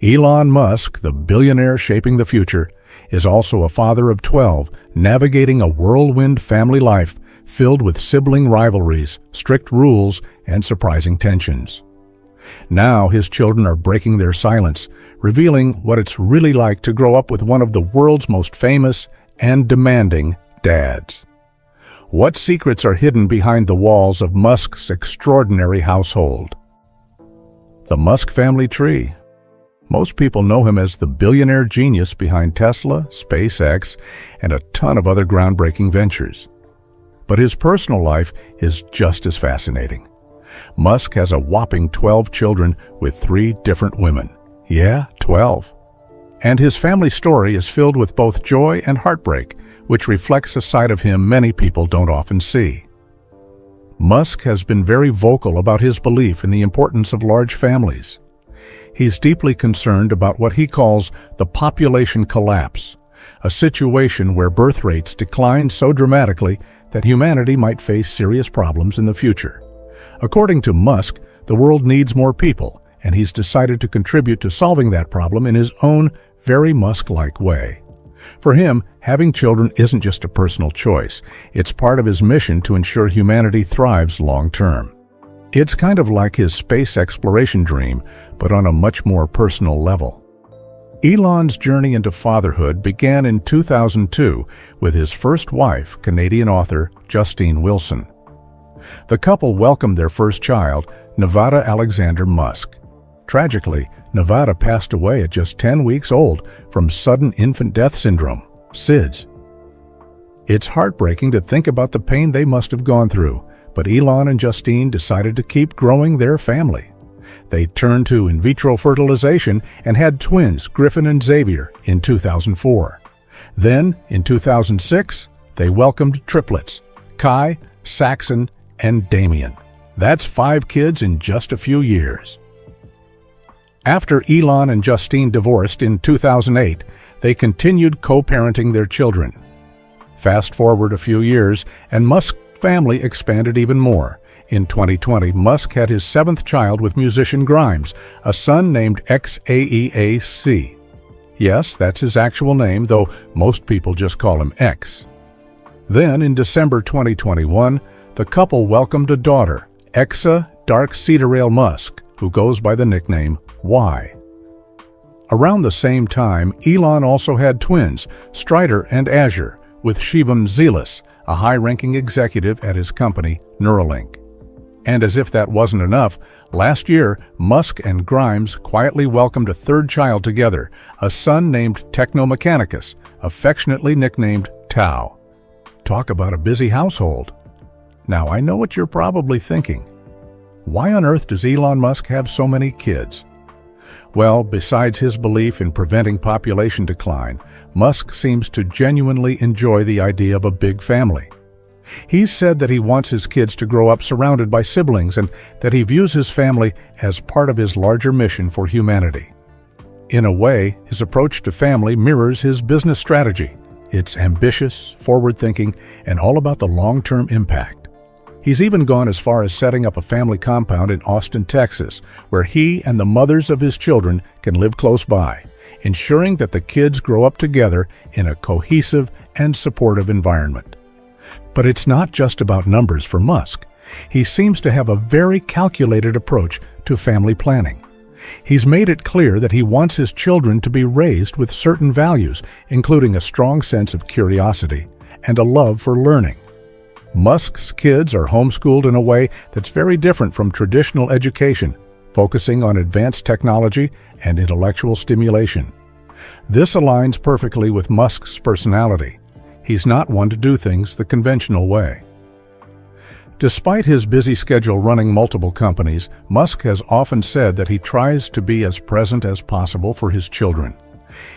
Elon Musk, the billionaire shaping the future, is also a father of 12, navigating a whirlwind family life filled with sibling rivalries, strict rules, and surprising tensions. Now his children are breaking their silence, revealing what it's really like to grow up with one of the world's most famous and demanding dads. What secrets are hidden behind the walls of Musk's extraordinary household? The Musk family tree. Most people know him as the billionaire genius behind Tesla, SpaceX, and a ton of other groundbreaking ventures. But his personal life is just as fascinating. Musk has a whopping 12 children with 3 different women. Yeah, 12. And his family story is filled with both joy and heartbreak, which reflects a side of him many people don't often see. Musk has been very vocal about his belief in the importance of large families. He's deeply concerned about what he calls the population collapse, a situation where birth rates decline so dramatically that humanity might face serious problems in the future. According to Musk, the world needs more people, and he's decided to contribute to solving that problem in his own very Musk-like way. For him, having children isn't just a personal choice. It's part of his mission to ensure humanity thrives long-term. It's kind of like his space exploration dream, but on a much more personal level. Elon's journey into fatherhood began in 2002 with his first wife, Canadian author Justine Wilson. The couple welcomed their first child, Nevada Alexander Musk. Tragically, Nevada passed away at just 10 weeks old from sudden infant death syndrome, SIDS. It's heartbreaking to think about the pain they must have gone through, but Elon and Justine decided to keep growing their family. They turned to in vitro fertilization and had twins, Griffin and Xavier, in 2004. Then, in 2006, they welcomed triplets, Kai, Saxon, and Damien. That's 5 kids in just a few years. After Elon and Justine divorced in 2008, they continued co-parenting their children. Fast forward a few years, and Musk's family expanded even more. In 2020, Musk had his 7th child with musician Grimes, a son named XAEAC. Yes, that's his actual name, though most people just call him X. Then, in December 2021, the couple welcomed a daughter, Exa Dark Cedarale Musk, who goes by the nickname Y. Around the same time, Elon also had twins, Strider and Azure, with Shivam Zealous, a high-ranking executive at his company, Neuralink. And as if that wasn't enough, last year, Musk and Grimes quietly welcomed a 3rd child together, a son named Technomechanicus, affectionately nicknamed Tau. Talk about a busy household. Now, I know what you're probably thinking. Why on earth does Elon Musk have so many kids? Well, besides his belief in preventing population decline, Musk seems to genuinely enjoy the idea of a big family. He's said that he wants his kids to grow up surrounded by siblings and that he views his family as part of his larger mission for humanity. In a way, his approach to family mirrors his business strategy. It's ambitious, forward-thinking, and all about the long-term impact. He's even gone as far as setting up a family compound in Austin, Texas, where he and the mothers of his children can live close by, ensuring that the kids grow up together in a cohesive and supportive environment. But it's not just about numbers for Musk. He seems to have a very calculated approach to family planning. He's made it clear that he wants his children to be raised with certain values, including a strong sense of curiosity and a love for learning. Musk's kids are homeschooled in a way that's very different from traditional education, focusing on advanced technology and intellectual stimulation. This aligns perfectly with Musk's personality. He's not one to do things the conventional way. Despite his busy schedule running multiple companies, Musk has often said that he tries to be as present as possible for his children.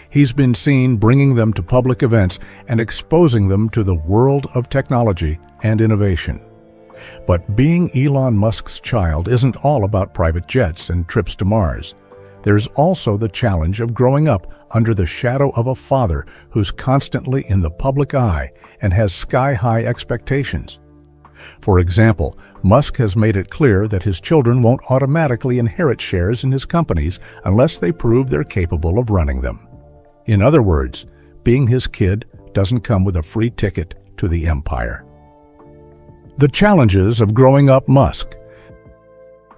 He's been seen bringing them to public events and exposing them to the world of technology and innovation. But being Elon Musk's child isn't all about private jets and trips to Mars. There's also the challenge of growing up under the shadow of a father who's constantly in the public eye and has sky-high expectations. For example, Musk has made it clear that his children won't automatically inherit shares in his companies unless they prove they're capable of running them. In other words, being his kid doesn't come with a free ticket to the empire. The challenges of growing up Musk.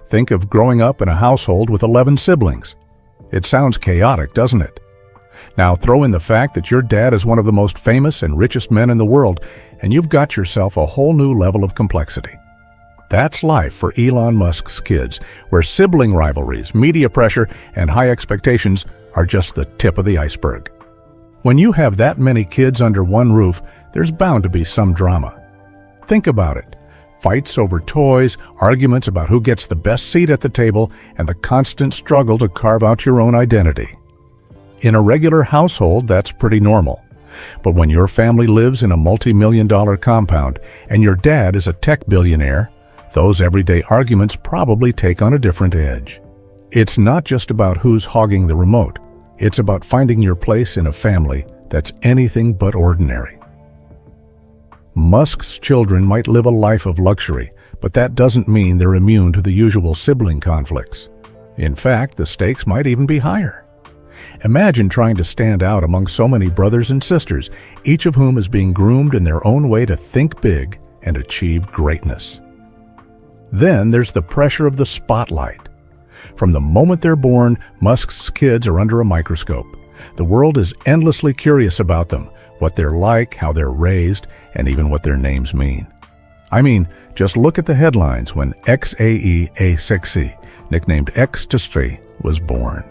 Think of growing up in a household with 11 siblings. It sounds chaotic, doesn't it? Now throw in the fact that your dad is one of the most famous and richest men in the world, and you've got yourself a whole new level of complexity. That's life for Elon Musk's kids, where sibling rivalries, media pressure, and high expectations are just the tip of the iceberg. When you have that many kids under one roof, there's bound to be some drama. Think about it. Fights over toys, arguments about who gets the best seat at the table, and the constant struggle to carve out your own identity. In a regular household, that's pretty normal. But when your family lives in a multi-million-dollar compound and your dad is a tech billionaire, those everyday arguments probably take on a different edge. It's not just about who's hogging the remote. It's about finding your place in a family that's anything but ordinary. Musk's children might live a life of luxury, but that doesn't mean they're immune to the usual sibling conflicts. In fact, the stakes might even be higher. Imagine trying to stand out among so many brothers and sisters, each of whom is being groomed in their own way to think big and achieve greatness. Then there's the pressure of the spotlight. From the moment they're born, Musk's kids are under a microscope. The world is endlessly curious about them, what they're like, how they're raised, and even what their names mean. I mean, just look at the headlines when XAE-A6C, nicknamed X-Tustri, was born.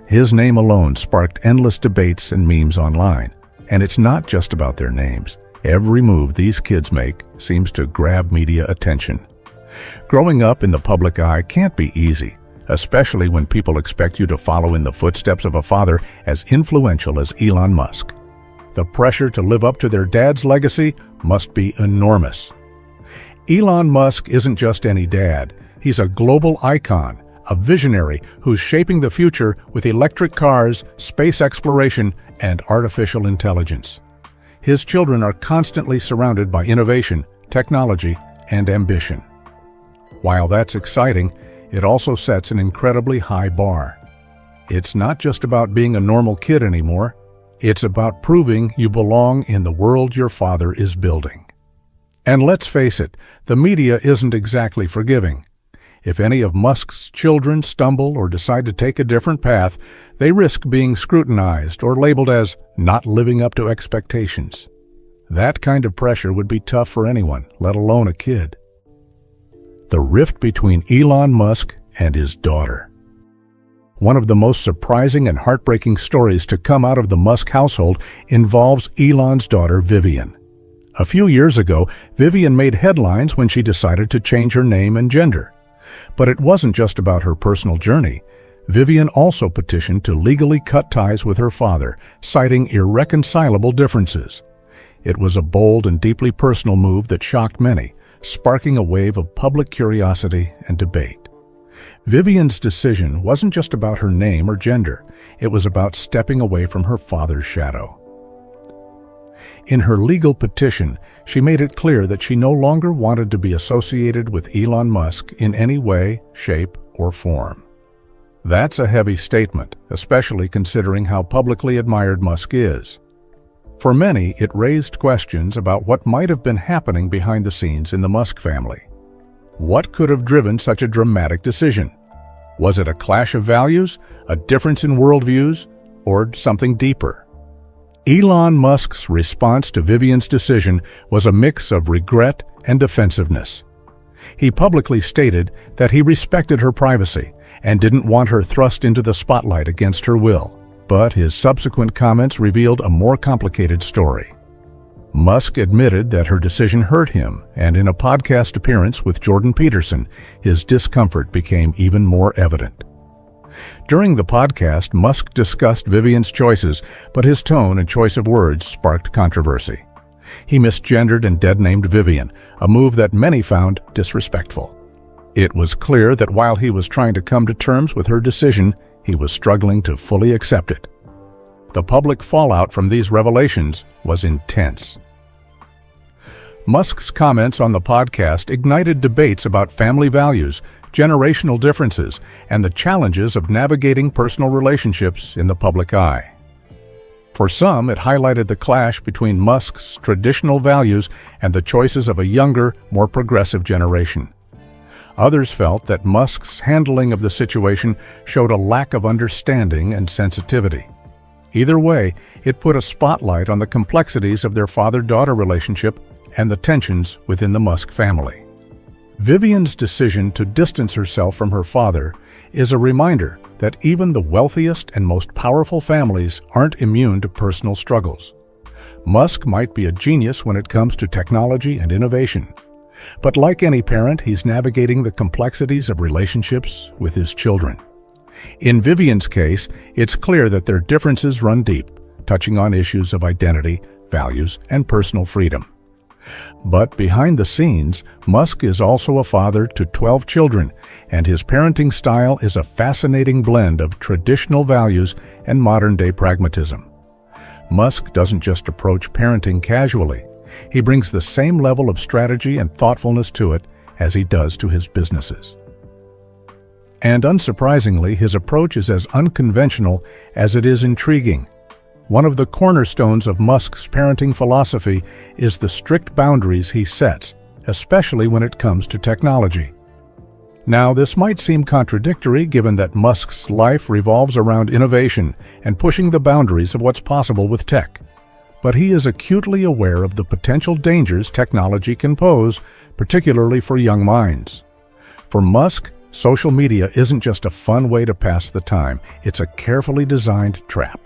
His name alone sparked endless debates and memes online. And it's not just about their names. Every move these kids make seems to grab media attention. Growing up in the public eye can't be easy, especially when people expect you to follow in the footsteps of a father as influential as Elon Musk. The pressure to live up to their dad's legacy must be enormous. Elon Musk isn't just any dad. He's a global icon, a visionary who's shaping the future with electric cars, space exploration, and artificial intelligence. His children are constantly surrounded by innovation, technology, and ambition. While that's exciting, it also sets an incredibly high bar. It's not just about being a normal kid anymore. It's about proving you belong in the world your father is building. And let's face it, the media isn't exactly forgiving. If any of Musk's children stumble or decide to take a different path, they risk being scrutinized or labeled as not living up to expectations. That kind of pressure would be tough for anyone, let alone a kid. The rift between Elon Musk and his daughter. One of the most surprising and heartbreaking stories to come out of the Musk household involves Elon's daughter, Vivian. A few years ago, Vivian made headlines when she decided to change her name and gender. But it wasn't just about her personal journey. Vivian also petitioned to legally cut ties with her father, citing irreconcilable differences. It was a bold and deeply personal move that shocked many, sparking a wave of public curiosity and debate. Vivian's decision wasn't just about her name or gender. It was about stepping away from her father's shadow. In her legal petition, she made it clear that she no longer wanted to be associated with Elon Musk in any way, shape, or form. That's a heavy statement, especially considering how publicly admired Musk is. For many, it raised questions about what might have been happening behind the scenes in the Musk family. What could have driven such a dramatic decision? Was it a clash of values, a difference in worldviews, or something deeper? Elon Musk's response to Vivian's decision was a mix of regret and defensiveness. He publicly stated that he respected her privacy and didn't want her thrust into the spotlight against her will, but his subsequent comments revealed a more complicated story. Musk admitted that her decision hurt him, and in a podcast appearance with Jordan Peterson, his discomfort became even more evident. During the podcast, Musk discussed Vivian's choices, but his tone and choice of words sparked controversy. He misgendered and dead-named Vivian, a move that many found disrespectful. It was clear that while he was trying to come to terms with her decision, he was struggling to fully accept it. The public fallout from these revelations was intense. Musk's comments on the podcast ignited debates about family values, generational differences, and the challenges of navigating personal relationships in the public eye. For some, it highlighted the clash between Musk's traditional values and the choices of a younger, more progressive generation. Others felt that Musk's handling of the situation showed a lack of understanding and sensitivity. Either way, it put a spotlight on the complexities of their father-daughter relationship and the tensions within the Musk family. Vivian's decision to distance herself from her father is a reminder that even the wealthiest and most powerful families aren't immune to personal struggles. Musk might be a genius when it comes to technology and innovation, but like any parent, he's navigating the complexities of relationships with his children. In Vivian's case, it's clear that their differences run deep, touching on issues of identity, values, and personal freedom. But behind the scenes, Musk is also a father to 12 children, and his parenting style is a fascinating blend of traditional values and modern-day pragmatism. Musk doesn't just approach parenting casually. He brings the same level of strategy and thoughtfulness to it as he does to his businesses. And unsurprisingly, his approach is as unconventional as it is intriguing. One of the cornerstones of Musk's parenting philosophy is the strict boundaries he sets, especially when it comes to technology. Now, this might seem contradictory given that Musk's life revolves around innovation and pushing the boundaries of what's possible with tech. But he is acutely aware of the potential dangers technology can pose, particularly for young minds. For Musk, social media isn't just a fun way to pass the time, it's a carefully designed trap.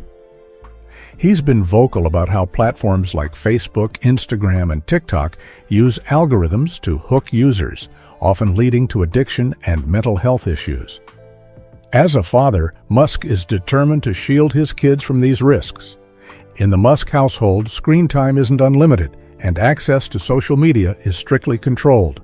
He's been vocal about how platforms like Facebook, Instagram, and TikTok use algorithms to hook users, often leading to addiction and mental health issues. As a father, Musk is determined to shield his kids from these risks. In the Musk household, screen time isn't unlimited, and access to social media is strictly controlled.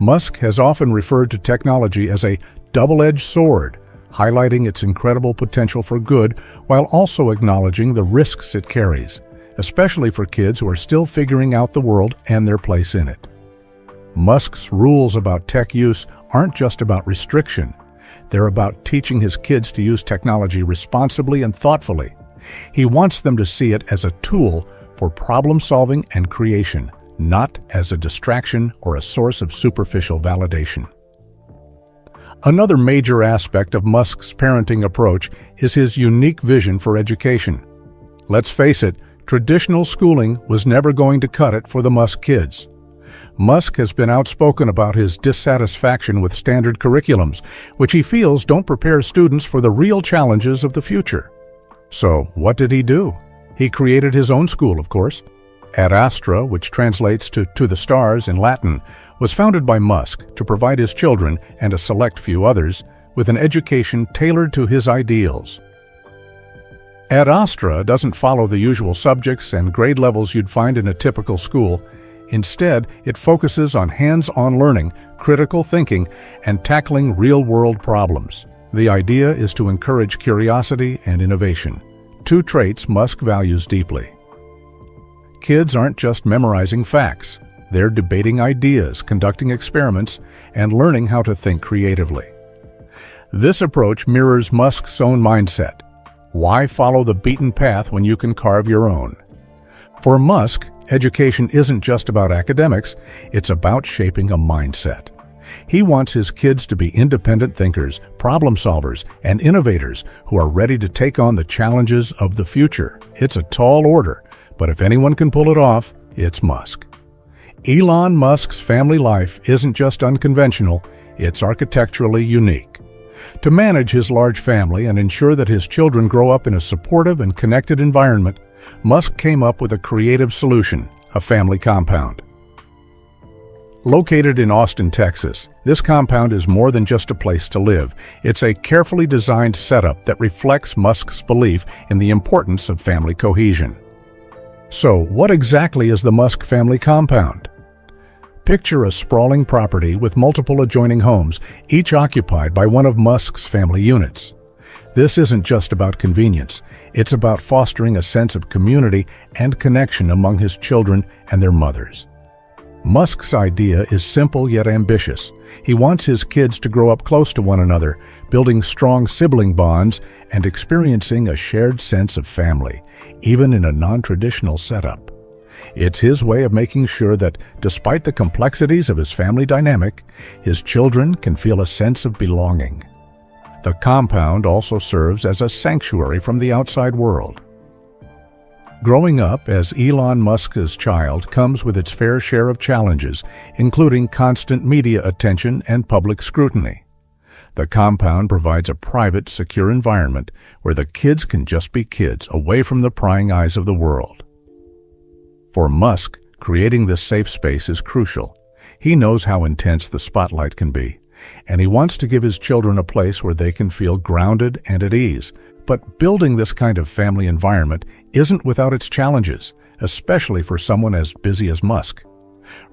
Musk has often referred to technology as a double-edged sword, highlighting its incredible potential for good while also acknowledging the risks it carries, especially for kids who are still figuring out the world and their place in it. Musk's rules about tech use aren't just about restriction. They're about teaching his kids to use technology responsibly and thoughtfully. He wants them to see it as a tool for problem-solving and creation, not as a distraction or a source of superficial validation. Another major aspect of Musk's parenting approach is his unique vision for education. Let's face it, traditional schooling was never going to cut it for the Musk kids. Musk has been outspoken about his dissatisfaction with standard curriculums, which he feels don't prepare students for the real challenges of the future. So, what did he do? He created his own school, of course. Ad Astra, which translates to the stars in Latin, was founded by Musk to provide his children, and a select few others, with an education tailored to his ideals. Ad Astra doesn't follow the usual subjects and grade levels you'd find in a typical school. Instead, it focuses on hands-on learning, critical thinking, and tackling real-world problems. The idea is to encourage curiosity and innovation, two traits Musk values deeply. Kids aren't just memorizing facts. They're debating ideas, conducting experiments, and learning how to think creatively. This approach mirrors Musk's own mindset. Why follow the beaten path when you can carve your own? For Musk, education isn't just about academics, it's about shaping a mindset. He wants his kids to be independent thinkers, problem solvers, and innovators who are ready to take on the challenges of the future. It's a tall order, but if anyone can pull it off, it's Musk. Elon Musk's family life isn't just unconventional, it's architecturally unique. To manage his large family and ensure that his children grow up in a supportive and connected environment, Musk came up with a creative solution, a family compound. Located in Austin, Texas, this compound is more than just a place to live. It's a carefully designed setup that reflects Musk's belief in the importance of family cohesion. So, what exactly is the Musk family compound? Picture a sprawling property with multiple adjoining homes, each occupied by one of Musk's family units. This isn't just about convenience. It's about fostering a sense of community and connection among his children and their mothers. Musk's idea is simple yet ambitious. He wants his kids to grow up close to one another, building strong sibling bonds and experiencing a shared sense of family, even in a non-traditional setup. It's his way of making sure that, despite the complexities of his family dynamic, his children can feel a sense of belonging. The compound also serves as a sanctuary from the outside world. Growing up as Elon Musk's child comes with its fair share of challenges, including constant media attention and public scrutiny. The compound provides a private, secure environment where the kids can just be kids, away from the prying eyes of the world. For Musk, creating this safe space is crucial. He knows how intense the spotlight can be, and he wants to give his children a place where they can feel grounded and at ease. But building this kind of family environment isn't without its challenges, especially for someone as busy as Musk.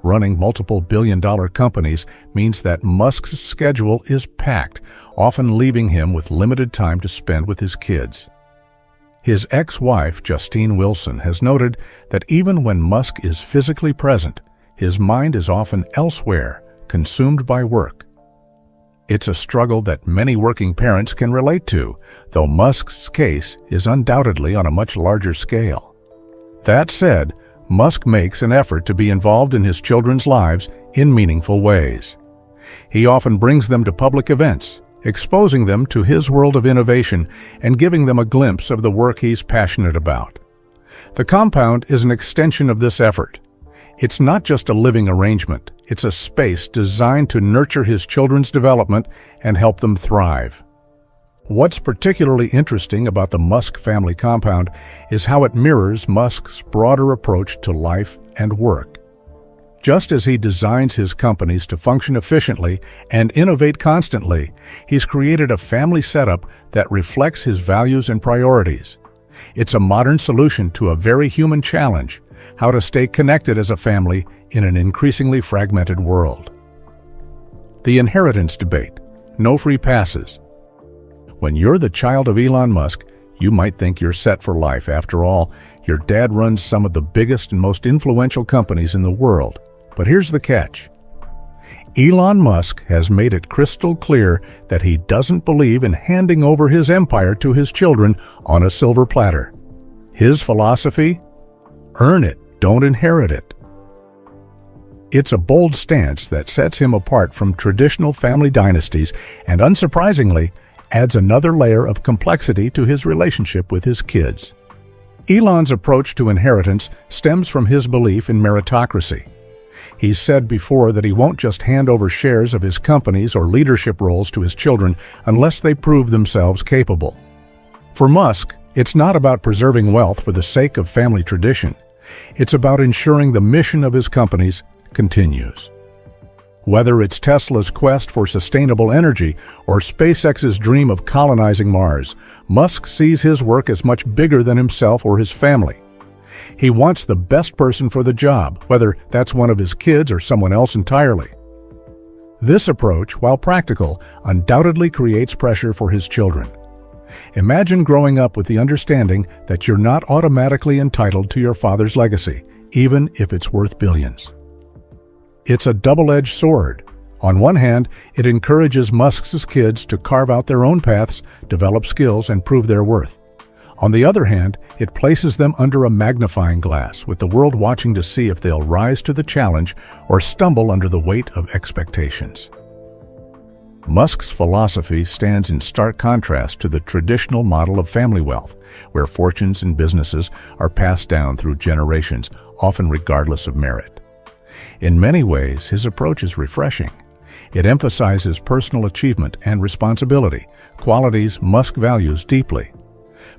Running multiple billion-dollar companies means that Musk's schedule is packed, often leaving him with limited time to spend with his kids. His ex-wife, Justine Wilson, has noted that even when Musk is physically present, his mind is often elsewhere, consumed by work. It's a struggle that many working parents can relate to, though Musk's case is undoubtedly on a much larger scale. That said, Musk makes an effort to be involved in his children's lives in meaningful ways. He often brings them to public events, exposing them to his world of innovation and giving them a glimpse of the work he's passionate about. The compound is an extension of this effort. It's not just a living arrangement, it's a space designed to nurture his children's development and help them thrive. What's particularly interesting about the Musk family compound is how it mirrors Musk's broader approach to life and work. Just as he designs his companies to function efficiently and innovate constantly, he's created a family setup that reflects his values and priorities. It's a modern solution to a very human challenge: how to stay connected as a family in an increasingly fragmented world. The inheritance debate. No free passes. When you're the child of Elon Musk, you might think you're set for life. After all, your dad runs some of the biggest and most influential companies in the world. But here's the catch. Elon Musk has made it crystal clear that he doesn't believe in handing over his empire to his children on a silver platter. His philosophy? Earn it, don't inherit it. It's a bold stance that sets him apart from traditional family dynasties and, unsurprisingly, adds another layer of complexity to his relationship with his kids. Elon's approach to inheritance stems from his belief in meritocracy. He's said before that he won't just hand over shares of his companies or leadership roles to his children unless they prove themselves capable. For Musk, it's not about preserving wealth for the sake of family tradition. It's about ensuring the mission of his companies continues. Whether it's Tesla's quest for sustainable energy or SpaceX's dream of colonizing Mars, Musk sees his work as much bigger than himself or his family. He wants the best person for the job, whether that's one of his kids or someone else entirely. This approach, while practical, undoubtedly creates pressure for his children. Imagine growing up with the understanding that you're not automatically entitled to your father's legacy, even if it's worth billions. It's a double-edged sword. On one hand, it encourages Musk's kids to carve out their own paths, develop skills, and prove their worth. On the other hand, it places them under a magnifying glass, with the world watching to see if they'll rise to the challenge or stumble under the weight of expectations. Musk's philosophy stands in stark contrast to the traditional model of family wealth, where fortunes and businesses are passed down through generations, often regardless of merit. In many ways, his approach is refreshing. It emphasizes personal achievement and responsibility, qualities Musk values deeply.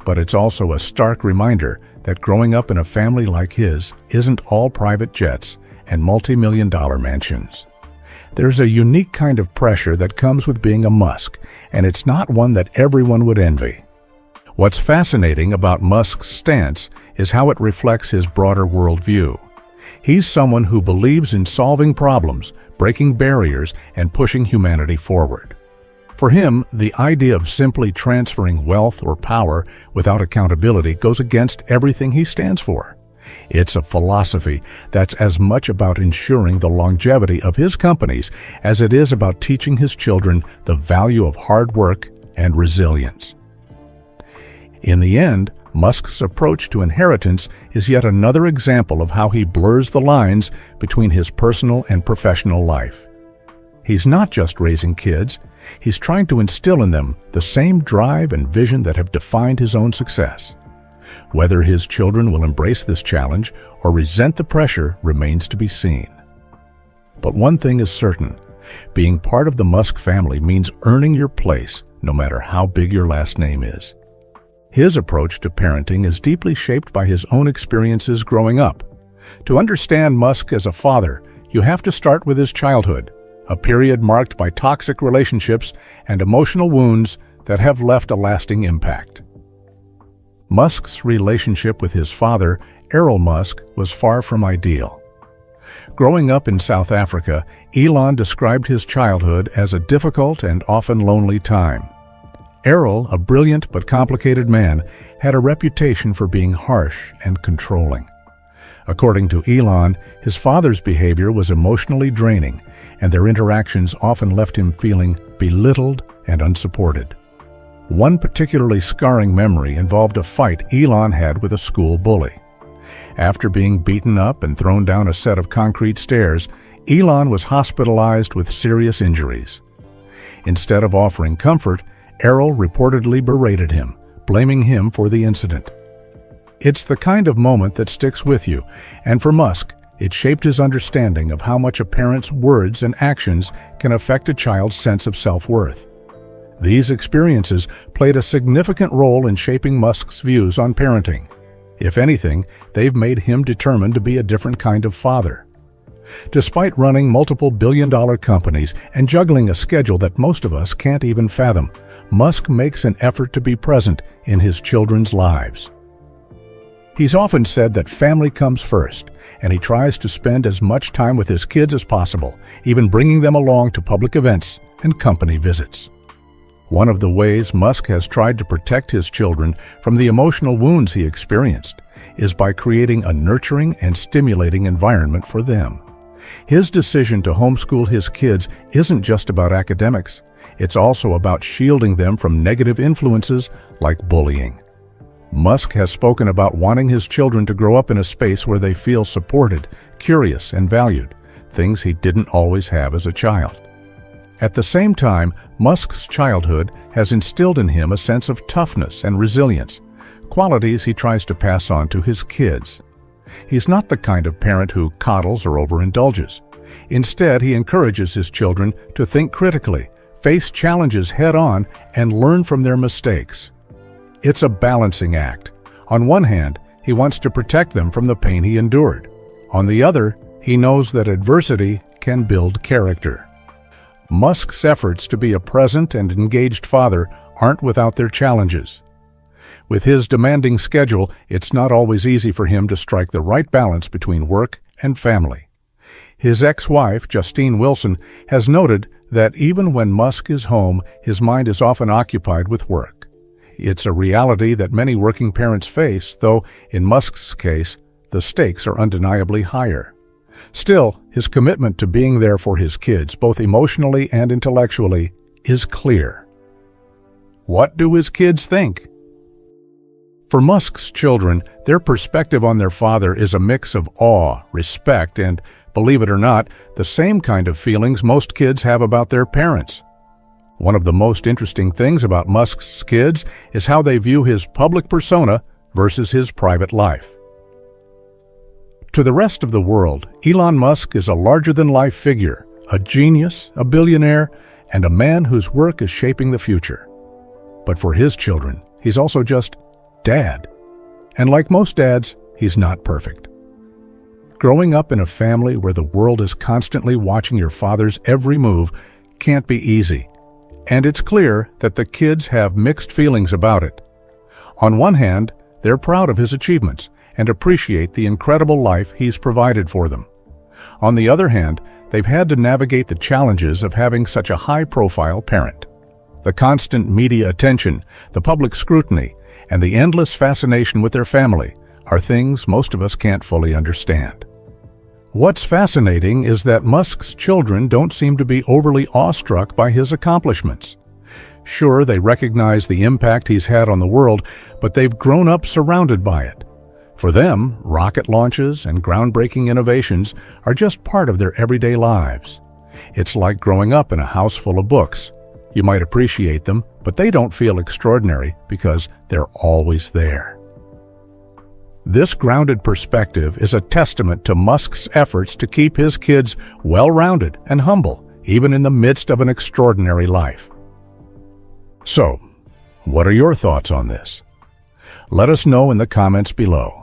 But it's also a stark reminder that growing up in a family like his isn't all private jets and multi-million-dollar mansions. There's a unique kind of pressure that comes with being a Musk, and it's not one that everyone would envy. What's fascinating about Musk's stance is how it reflects his broader worldview. He's someone who believes in solving problems, breaking barriers, and pushing humanity forward. For him, the idea of simply transferring wealth or power without accountability goes against everything he stands for. It's a philosophy that's as much about ensuring the longevity of his companies as it is about teaching his children the value of hard work and resilience. In the end, Musk's approach to inheritance is yet another example of how he blurs the lines between his personal and professional life. He's not just raising kids, he's trying to instill in them the same drive and vision that have defined his own success. Whether his children will embrace this challenge or resent the pressure remains to be seen. But one thing is certain, being part of the Musk family means earning your place, no matter how big your last name is. His approach to parenting is deeply shaped by his own experiences growing up. To understand Musk as a father, you have to start with his childhood, a period marked by toxic relationships and emotional wounds that have left a lasting impact. Musk's relationship with his father, Errol Musk, was far from ideal. Growing up in South Africa, Elon described his childhood as a difficult and often lonely time. Errol, a brilliant but complicated man, had a reputation for being harsh and controlling. According to Elon, his father's behavior was emotionally draining, and their interactions often left him feeling belittled and unsupported. One particularly scarring memory involved a fight Elon had with a school bully. After being beaten up and thrown down a set of concrete stairs, Elon was hospitalized with serious injuries. Instead of offering comfort, Errol reportedly berated him, blaming him for the incident. It's the kind of moment that sticks with you, and for Musk, it shaped his understanding of how much a parent's words and actions can affect a child's sense of self-worth. These experiences played a significant role in shaping Musk's views on parenting. If anything, they've made him determined to be a different kind of father. Despite running multiple billion-dollar companies and juggling a schedule that most of us can't even fathom, Musk makes an effort to be present in his children's lives. He's often said that family comes first, and he tries to spend as much time with his kids as possible, even bringing them along to public events and company visits. One of the ways Musk has tried to protect his children from the emotional wounds he experienced is by creating a nurturing and stimulating environment for them. His decision to homeschool his kids isn't just about academics. It's also about shielding them from negative influences like bullying. Musk has spoken about wanting his children to grow up in a space where they feel supported, curious, and valued, things he didn't always have as a child. At the same time, Musk's childhood has instilled in him a sense of toughness and resilience, qualities he tries to pass on to his kids. He's not the kind of parent who coddles or overindulges. Instead, he encourages his children to think critically, face challenges head-on, and learn from their mistakes. It's a balancing act. On one hand, he wants to protect them from the pain he endured. On the other, he knows that adversity can build character. Musk's efforts to be a present and engaged father aren't without their challenges. With his demanding schedule, it's not always easy for him to strike the right balance between work and family. His ex-wife, Justine Wilson, has noted that even when Musk is home, his mind is often occupied with work. It's a reality that many working parents face, though in Musk's case, the stakes are undeniably higher. Still, his commitment to being there for his kids, both emotionally and intellectually, is clear. What do his kids think? For Musk's children, their perspective on their father is a mix of awe, respect, and, believe it or not, the same kind of feelings most kids have about their parents. One of the most interesting things about Musk's kids is how they view his public persona versus his private life. To the rest of the world, Elon Musk is a larger-than-life figure, a genius, a billionaire, and a man whose work is shaping the future. But for his children, he's also just Dad. And like most dads, he's not perfect. Growing up in a family where the world is constantly watching your father's every move can't be easy, and it's clear that the kids have mixed feelings about it. On one hand, they're proud of his achievements and appreciate the incredible life he's provided for them. On the other hand, they've had to navigate the challenges of having such a high-profile parent. The constant media attention, the public scrutiny, and the endless fascination with their family are things most of us can't fully understand. What's fascinating is that Musk's children don't seem to be overly awestruck by his accomplishments. Sure, they recognize the impact he's had on the world, but they've grown up surrounded by it. For them, rocket launches and groundbreaking innovations are just part of their everyday lives. It's like growing up in a house full of books. You might appreciate them, but they don't feel extraordinary because they're always there. This grounded perspective is a testament to Musk's efforts to keep his kids well-rounded and humble, even in the midst of an extraordinary life. So, what are your thoughts on this? Let us know in the comments below.